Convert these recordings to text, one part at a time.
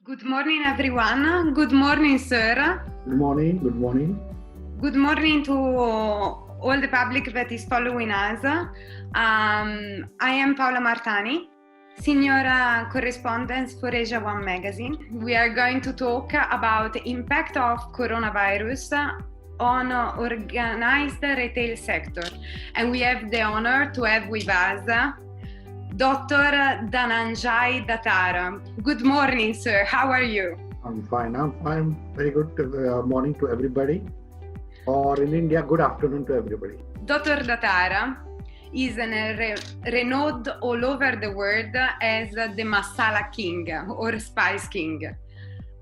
Good morning, everyone. Good morning, sir. Good morning. Good morning. Good morning to all the public that is following us. I am Paola Martani, Senior Correspondent for Asia One Magazine. We are going to talk about the impact of coronavirus on organized retail sector. And we have the honor to have with us Dr. Dhananjay Datar. Good morning, sir. How are you? I'm fine. Very good morning to everybody. Or in India, good afternoon to everybody. Dr. Datar is renowned all over the world as the Masala King or Spice King.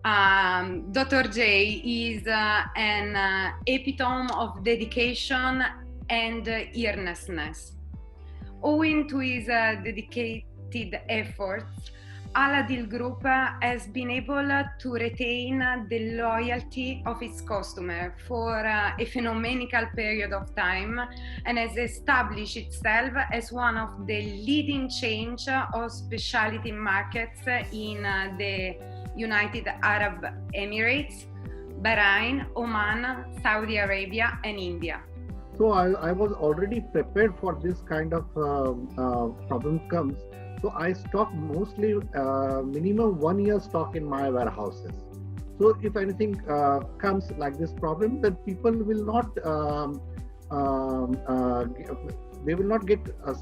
Dr. J is an epitome of dedication and earnestness. Owing to his dedicated efforts, Aladil Group has been able to retain the loyalty of its customer for a phenomenal period of time and has established itself as one of the leading chains of specialty markets in the United Arab Emirates, Bahrain, Oman, Saudi Arabia, and India. So I was already prepared for this kind of problem comes. So I stock mostly minimum 1 year stock in my warehouses. So if anything comes like this problem, then people will not they will not get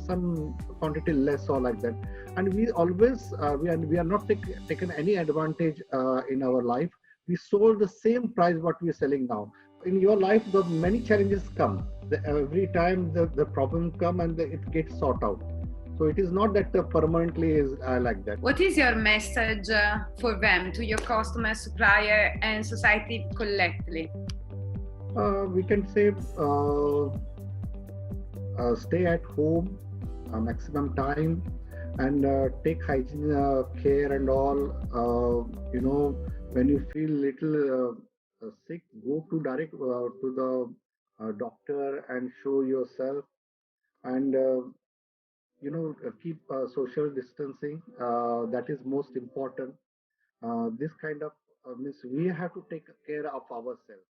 some quantity less or like that. And we always we are not taken any advantage in our life. We sold the same price what we are selling now. In your life, the many challenges come. Every time the problem come and it gets sorted out. So it is not that permanently is like that. What is your message for them, to your customer, supplier, and society collectively? We can say stay at home maximum time and take hygiene care and all. When you feel little sick, go to direct to the doctor and show yourself and keep social distancing. That is most important. This kind of means we have to take care of ourselves.